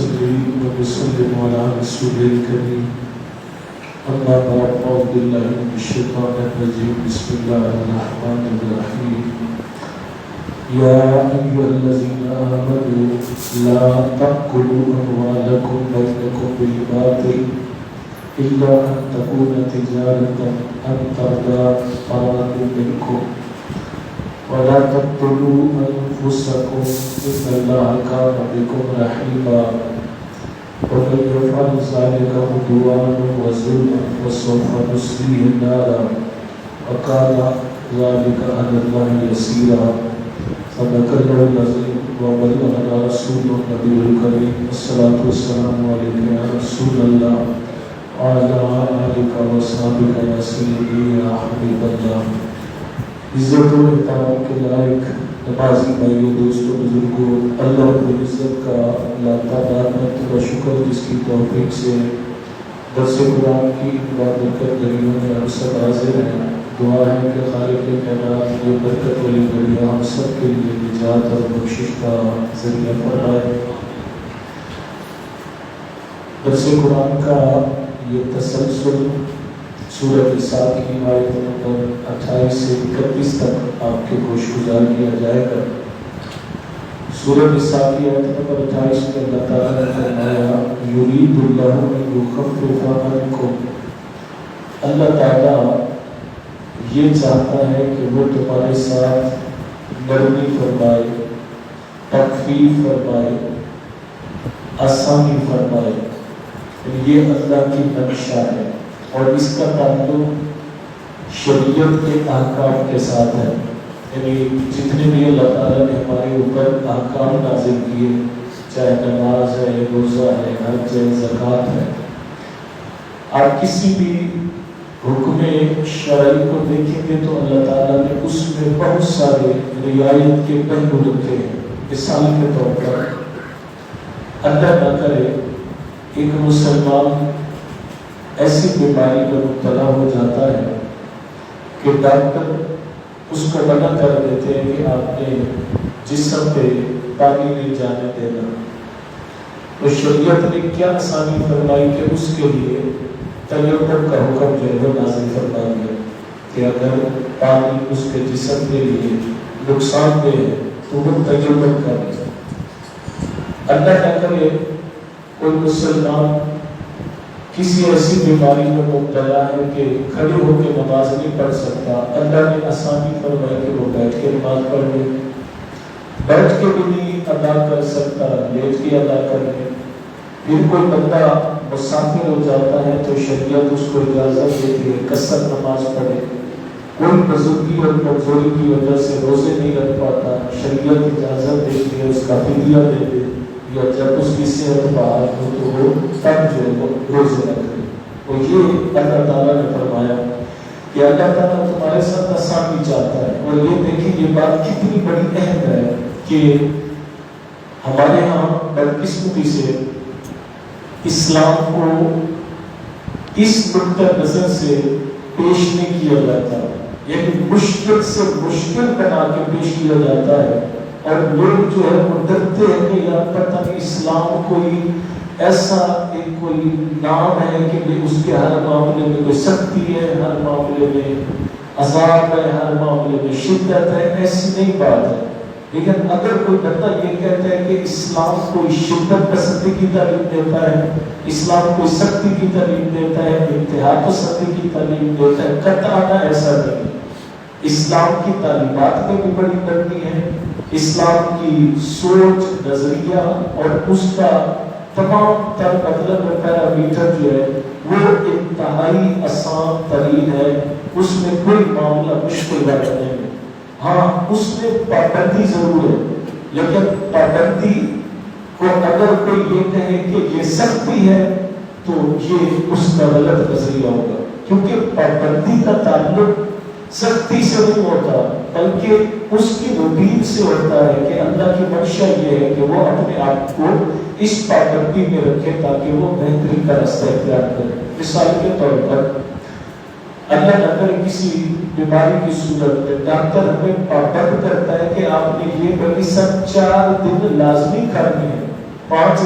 ونصلي ونسلم على رسول الكريم أما بعد أعوذ بالله من الشيطان الرجيم بسم الله الرحمن الرحيم يا أيها الذين آمنوا لا تأكلوا أموالكم بينكم بالباطل إلا أن تكون تجارة عن تراض منكم ولا تقتلوا أنفسكم إن الله كان بكم رحيما ومن يفعل ذلك عدوانا وظلما فسوف نصليه نارا وكان ذلك على الله يسيرا صدق الله العظيم وبلغنا رسوله النبي الكريم الصلاة والسلام عليك يا رسول الله وعلى آلك وصحبك يا سيدي يا حبيب الله. عزت و احترام کے لائق نمازی بھائیوں دوستوں بزرگوں، اللہ رب العزت کا لاتا رحمت و شکر جس کی توفیق سے درس قرآن کی بابرکت گھڑیوں میں ہم سب حاضر ہیں. دعا ہے کہ خالق کائنات یہ برکت والی گھڑیاں ہم سب کے لیے نجات اور بخشش کا ذریعہ فرمائے. درس قرآن کا یہ تسلسل سورہ نساء کی آیت نمبر 28 سے 31 تک آپ کے گوش گزار کیا جائے گا. سورہ نساء کی آیت نمبر 28 میں اللہ تعالیٰ نے فرمایا یرید اللہ ان یخفف عنکم. اللہ تعالیٰ یہ چاہتا ہے کہ وہ تمہارے ساتھ نرمی فرمائے، تخفیف فرمائے، آسانی فرمائے. یہ اللہ کی منشا ہے اور اس کا تعلق شریعت کے احکام کے ساتھ ہے. یعنی جتنے بھی اللہ تعالیٰ نے ہمارے اوپر احکام نازل کیے، چاہے نماز ہے، روزہ ہے، حج ہے، زکوٰۃ ہے، آپ کسی بھی حکم شرعی کو دیکھیں گے تو اللہ تعالیٰ نے اس میں بہت سارے رعایت کے پہلو رکھے ہیں. مثال کے طور پر اللہ نہ کرے ایک مسلمان ایسی بیماری میں مبتلا ہو جاتا ہے کہ ڈاکٹر اس کو منع کر دیتے ہیں کہ آپ نے جسم پہ پانی نہیں جانے دینا. تو شریعت نے کیا آسانی فرمائی کہ اس کے لیے تیمم کا حکم جو ہے وہ نازل فرما دیا کہ اگر پانی اس کے جسم کے لیے نقصان دہ ہے تو وہ تیمم کر لے. اللہ نہ کرے کوئی مسلمان کسی ایسی بیماری میں مبتلا ہے کہ کھڑے ہو کے نماز نہیں پڑھ سکتا، اللہ نے آسانی فرمائی کہ وہ بیٹھ کے نماز پڑھ لے. بیٹھ کے بھی نہیں ادا کر سکتا، لیٹ کے ادا کر لے. پھر کوئی بندہ مسافر ہو جاتا ہے تو شریعت اس کو اجازت دیتی ہے قصر نماز پڑھے. کوئی بزرگی اور کمزوری کی وجہ سے روزے نہیں رکھ پاتا، شریعت اجازت دیتی ہے اس کا فدیہ دے دے، یا جب اس کی صحت بحال ہو تو وہ تب جو ہے وہ روزے رکھے. اور یہ اللہ تعالیٰ نے فرمایا کہ اللہ تعالیٰ تمہارے ساتھ آسانی چاہتا ہے. اور یہ دیکھیں یہ بات کتنی بڑی اہم ہے کہ ہمارے ہاں بدقسمتی سے اسلام کو اس نقطہ نظر سے پیش نہیں کیا جاتا، یعنی مشکل سے مشکل بنا کے پیش کیا جاتا ہے. اور لوگ جو ہے وہ ڈرتے ہیں کہ یار پتہ نہیں اسلام کوئی ایسا ایک کوئی نام ہے کہ اس کے ہر معاملے میں کوئی سختی ہے، ہر معاملے میں عذاب ہے، ہر معاملے میں شدت ہے. ایسی نہیں بات ہے. لیکن اگر کوئی بندہ یہ کہتا ہے کہ اسلام کوئی شدت پسندی کی تعلیم دیتا ہے، اسلام کوئی سختی کی تعلیم دیتا ہے، انتہا پسندی کی تعلیم دیتا ہے، قطعاً ایسا نہیں. اسلام کی تعلیمات میں بھی بڑی نرمی ہے. اسلام کی سوچ، نظریہ اور اس کا تمام تر مطلب پیرامیٹر جو ہے وہ انتہائی آسان ترین ہے. اس میں کوئی معاملہ مشکل نہیں ہے. ہاں اس میں پابندی ضرور ہے، لیکن پابندی کو اگر کوئی یہ کہے کہ یہ سختی ہے تو یہ اس کا غلط نظریہ ہوگا. کیونکہ پابندی کا تعلق سختی سے نہیں ہوتا بلکہ اس کی روٹین سے ہوتا ہے کہ اللہ کی منشا یہ ہے کہ وہ اپنے آپ کو اس پابندی میں رکھے تاکہ وہ بہتری کا راستہ اختیار کرے. مثال کے طور پر اللہ نہ کرے کسی بیماری کی صورت میں ڈاکٹر ہمیں پابند کرتا ہے کہ آپ نے یہ میڈیسن 4 دن لازمی کھانی ہے. 5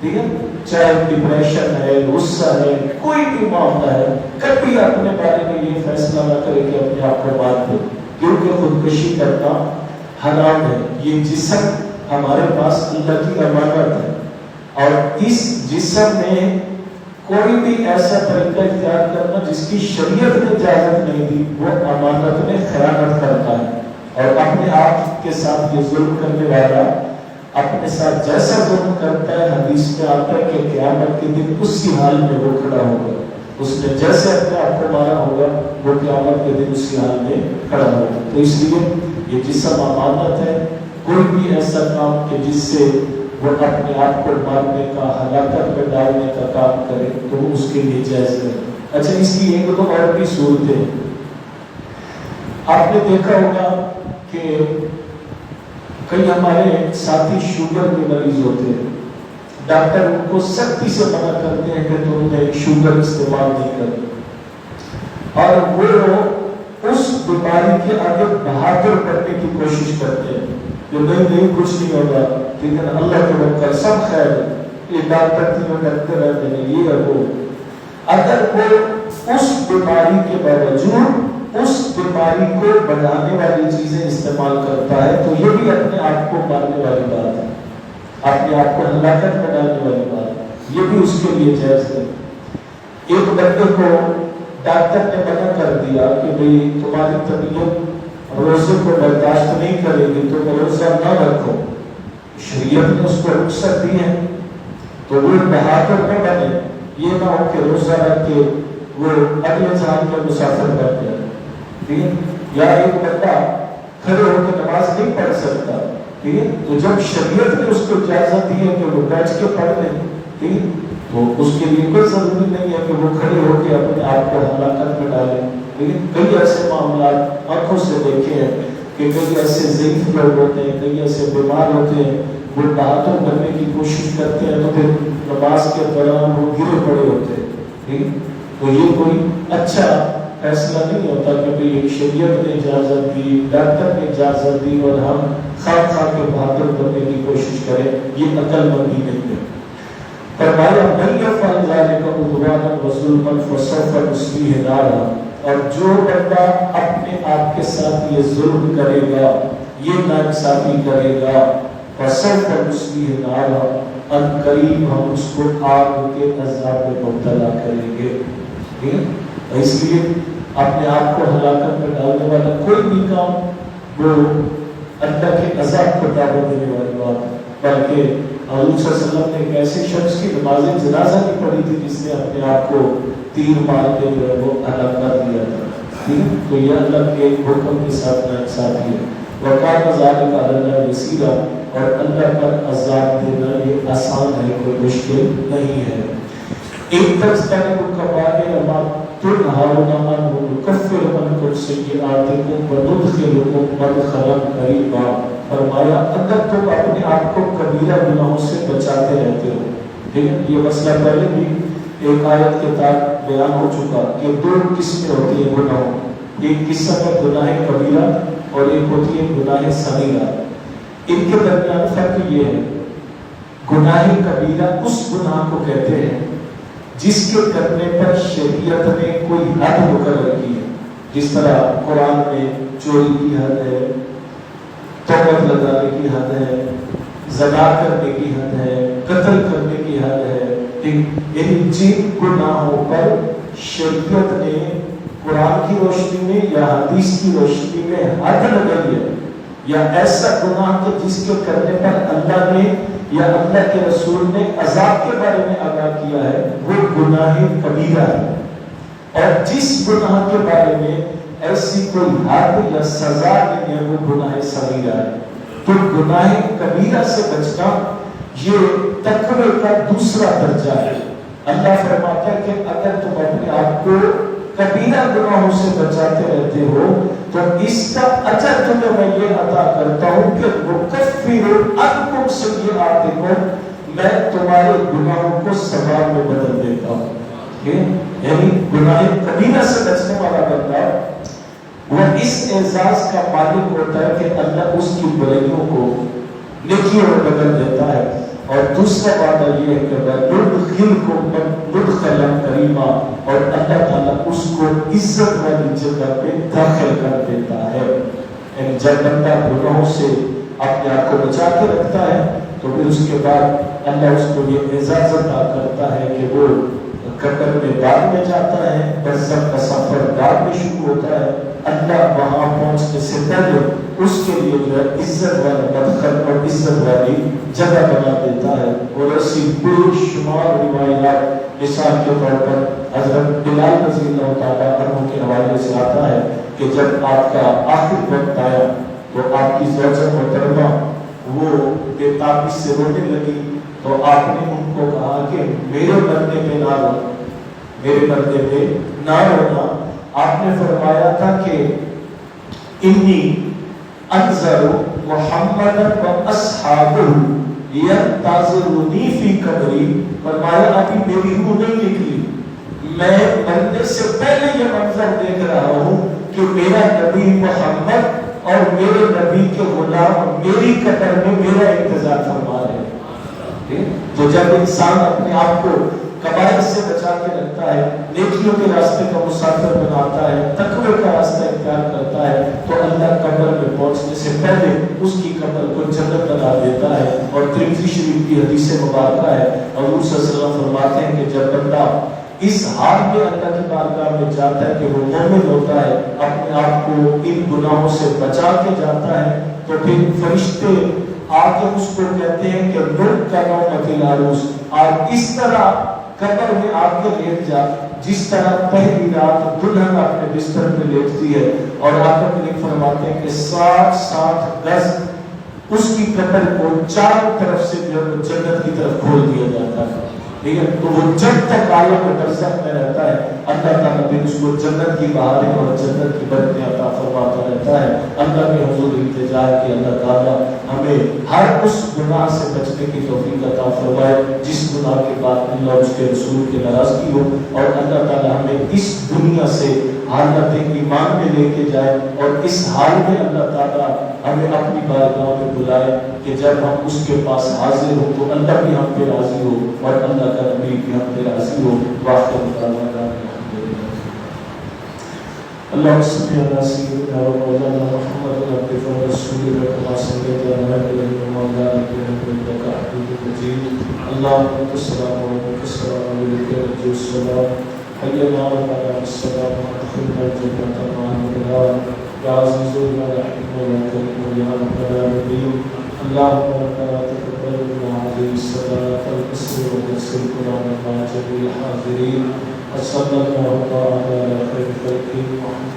ٹھیک ہے، چاہے ڈپریشن ہے، غصہ ہے، کوئی بھی معاملہ ہے، کبھی اپنے بارے میں یہ فیصلہ نہ کرے کہ اپنے آپ کو مار دے، کیونکہ خودکشی کرنا حرام ہے۔ یہ جسم ہمارے پاس اللہ کی امانت ہے، اور اس جسم میں کوئی بھی ایسا طریقہ اختیار کرنا جس کی شریعت نے اجازت نہیں دی، وہ امانت میں خیانت کرتا ہے۔ اور اپنے آپ کے ساتھ یہ ظلم کرنے والا اپنے ساتھ جیسا ظلم کرتا ہے، حدیث میں آتا ہے کہ قیامت کے دن اسی حال میں وہ کھڑا ہوگا، اس نے جیسے اپنے آپ کو مارا ہوگا وہ قیامت کے دن اسی حال میں کھڑا ہوگا۔ تو اس لیے یہ جسم امانت ہے، کوئی بھی ایسا کام کہ جس سے وہ اپنے آپ کو مارنے کا، ہلاکت میں ڈالنے کا کام کرے تو وہ اس کے لیے جائز ہے۔ اچھا، اس کی ایک دو اور بھی صورتیں آپ نے دیکھا ہوگا کہ کئی ہمارے ساتھی شوگر کے مریض ہوتے ہیں، ڈاکٹر ان کو سختی سے منع کرتے ہیں کہ تم نے شوگر استعمال نہیں کرنی، اور وہ اس بیماری کے آگے بہادر کرنے کی کوشش کرتے ہیں کہ نہیں کچھ نہیں ہوگا، لیکن اللہ کے وکیل سب خیر ہے، یہ ڈاکٹر تھی وہ ڈاکٹر ہے، یہ ہے وہ۔ اگر وہ اس بیماری کے باوجود اس بیماری کو بڑھانے والی چیزیں استعمال کرتا ہے تو یہ بھی اپنے آپ کو مارنے والی بات ہے، اپنے آپ کو ہلاکت میں ڈالنے والی بات ہے، یہ بھی اس کے لیے جائز ہے۔ ایک بندے کو ڈاکٹر نے منع کر دیا کہ بھئی تمہاری طبیعت روزے کو برداشت نہیں کرے گی تو روزہ نہ رکھو، شریعت نے اس کو رخصت دی ہے، تو وہ بہادر نہ بنے، یہ نہ ہو کہ روزہ رکھ کے وہ اگلے جہان میں مسافر بن جائے، ٹھیک ہے؟ یا ایک بندہ کھڑے ہو کے نماز نہیں پڑھ سکتا، ٹھیک ہے، تو جب شریعت نے اس کو اجازت دی ہے کہ وہ بیٹھ کے پڑھ لیں، ٹھیک ہے، تو اس کے لیے کوئی ضروری نہیں ہے کہ وہ کھڑے ہو کے اپنے آپ کو ہلاکت میں ڈالیں۔ لیکن کئی ایسے معاملات آنکھوں سے دیکھے ہیں کہ کئی ایسے ضعیف لوگ ہوتے ہیں، کئی ایسے بیمار ہوتے ہیں، وہ بہادر بننے کی کوشش کرتے ہیں تو پھر نماز کے دوران وہ گرے پڑے ہوتے ہیں، ٹھیک ہے، تو یہ کوئی اچھا فیصلہ نہیں ہوتا کہ ایک شریعت نے اجازت دی، ڈاکٹر نے اجازت دی اور ہم خواہ کے بہادر بننے کی کوشش کریں، یہ عقل مندی نہیں ہے۔ فرمایا من یفعل ذلک عدوانا وظلما فسوف نصلیہ نارا، اور جو بندہ اپنے آپ کے ساتھ یہ ظلم کرے گا، یہ ناانصافی کرے گا، فسوف نصلیہ نارا، ان قریب ہم اس کو آگ کے عذاب میں مبتلا کریں گے۔ اس لیے اپنے آپ کو ہلاکت میں ڈالنے والا کوئی بھی کام وہ اللہ کے عذاب کو دعوت دینے والی بات ہے، بلکہ حضور صلی اللہ علیہ وسلم نے ایک ایسے شخص کی نماز جنازہ کی پڑھی تھی جس نے اپنے آپ کو تیر مار کے جو ہے وہ ہلاک کر دیا تھا، ٹھیک ہے، تو یہ اللہ کے حکم کے ساتھ ناانصافی ہے۔ وَكَانَ ذَلِكَ عَلَى اللَّهِ يَسِيرًا، اور اللہ پر عذاب دینا یہ آسان ہے، کوئی مشکل نہیں ہے۔ ایک تجتنبوا الکبائر ما تنہون عنہ نکفر عنکم سیئاتکم وندخلکم مدخلا قریبا، فرمایا اگر تم اپنے آپ کو کبیرہ گناہوں سے بچاتے رہتے ہو، ٹھیک ہے، یہ مسئلہ پہلے بھی ایک آیت کے تحت بیان ہو چکا کہ دو قسمیں ہوتی ہیں گناہوں، ایک قسم ہے گناہ کبیرہ اور ایک ہوتی ہے گناہ صغیرہ۔ ان کے درمیان فرق یہ ہے، گناہ کبیرہ اس گناہ کو کہتے ہیں جس کے کرنے پر شریعت نے کوئی حد مقرر کی ہے، جس طرح قرآن میں چوری کی حد ہے، تہمت لگانے کی حد ہے، زنا کرنے کی حد ہے، قتل کرنے کی حد ہے، ان جن گناہوں پر شریعت نے قرآن کی روشنی میں یا حدیث کی روشنی میں حد لگائی ہے، یا ایسا گناہ کہ جس کے کرنے پر اللہ نے یا اللہ کے رسول نے عذاب کے بارے میں آگاہ کیا ہے، وہ گناہ کبیرہ ہے، اور جس گناہ کے بارے میں ایسی کوئی حد یا سزا نہیں ہے وہ گناہ صغیرہ ہے۔ تو گناہ کبیرہ سے بچنا یہ تقوی کا دوسرا درجہ ہے۔ اللہ فرماتا ہے کہ اگر تم اپنے آپ کو کبیرہ گناہوں سے بچاتے رہتے ہو تو اس کا اجر تمہیں میں یہ عطا کرتا ہوں کہ مکفر عنکم سیئاتکم، میں تمہارے گناہوں کو ثواب میں بدل دیتا ہوں۔ یعنی گناہ کبیرہ سے بچنے والا بندہ وہ اس اعزاز کا مالک ہوتا ہے کہ اللہ اس کی برائیوں کو نیکیوں میں بدل دیتا ہے، اور دوسرا وعدہ یہ ہے کہ وَنُدْخِلْكُم مُدْخَلًا کریما، اور اللہ تعالیٰ اس کو عزت والی جگہ پہ داخل کر دیتا ہے۔ یعنی جب بندہ گناہوں سے اپنے آپ کو بچا کے رکھتا ہے تو پھر اس کے بعد اللہ اس کو یہ اعزاز عطا کرتا ہے کہ وہ قبر میں بعد میں جاتا ہے، برزخ کا سفر بعد میں شروع ہوتا ہے۔ اللہ وہاں پہنچنے سے پہلے اس کے لیے جو ہے عزت والا مدخل اور عزت والی جگہ بنا دیتا ہے۔ اور ایسی بے شمار روایات، مثال کے طور پر حضرت بلال رضی اللہ تعالیٰ عنہ کے حوالے سے آتا ہے کہ جب آپ کا آخر وقت آیا تو آپ کی زوجہ محترمہ وہ بے تابی سے رونے لگی، تو آپ نے ان کو کہا کہ میرے مرنے پہ نہ رو، میرے مرنے پہ نہ رونا۔ آپ نے فرمایا تھا کہ انی انظر محمد و اصحابہ ینتظرونی فی قبری، فرمایا ابھی میری روح نہیں نکلی، میں مرنے سے پہلے یہ منظر دیکھ رہا ہوں کہ میرا نبی محمد اور میرے نبی کے غلام میری قبر میں میرا انتظار فرما رہے ہیں۔ تو جب انسان اپنے آپ کو کبائر سے بچا کے رکھتا ہے، نیکیوں کے راستے کا مسافر بناتا ہے، تقوی کا راستہ اختیار کرتا ہے، تو اللہ قبر میں پہنچنے سے پہلے اس کی قبر کو جنت بنا دیتا ہے۔ اور ترمذی شریف کی حدیث مبارکہ ہے، حضور صلی اللہ علیہ وسلم فرماتے ہیں کہ جب بندہ اس حال میں اللہ کی بارگاہ میں جاتا ہے کہ وہ مومن ہوتا ہے، اپنے آپ کو ان گناہوں سے بچا کے جاتا ہے، تو پھر فرشتے آگے اس کو کہتے ہیں کہ نُر کا نومۃ العروس، اور اس طرح قبر میں آ کے لیٹ جا جس طرح پہلی رات دلہن اپنے بستر پہ لیٹتی ہے، اور آقا کریم فرماتے ہیں کہ 60 گز اس کی قبر کو چاروں طرف سے جنت کی طرف کھول دیا جاتا ہے۔ ٹھیک ہے، تو وہ جب تک عالم برزخ میں رہتا ہے اللہ تعالیٰ پھر اس کو جنت کی بہاریں اور جنت کی برکتیں عطا فرماتا رہتا ہے۔ اللہ کے حضور التجا ہے کہ اللہ تعالیٰ ہمیں ہر اس گناہ سے بچنے کی توفیق عطا فرمائے جس گناہ کے بعد اللہ اور اس کے رسول کی ناراضگی ہو، اور اللہ تعالیٰ ہمیں اس دنیا سے حالت ایمان میں لے کے جائے، اور اس حال میں اللہ تعالیٰ ہمیں اپنی بارگاہ میں بلائے کہ جب ہم اس کے پاس حاضر ہو تو اللہ بھی ہم پہ راضی ہو اور اللہ کا نبی بھی ہم پہ راضی ہو۔ واخر دعوانا اللهم صل على سيدنا ومولانا محمد عبدك ورسولك كما صليت على ابراهيم وعلى ال ابراهيم انك حميد مجيد۔ اللهم السلام عليك السلام عليك ورحمة السلام حينا على السلام ادخلنا الجنة مع الأبرار يا عزيز يا رحيم يا كريم يا رب العالمين۔ اللهم ربنا تقبل منا هذه الصلاة القصر وتيسر القرآن مع جميع الحاضرين، وصلى الله على خير خلقه محمد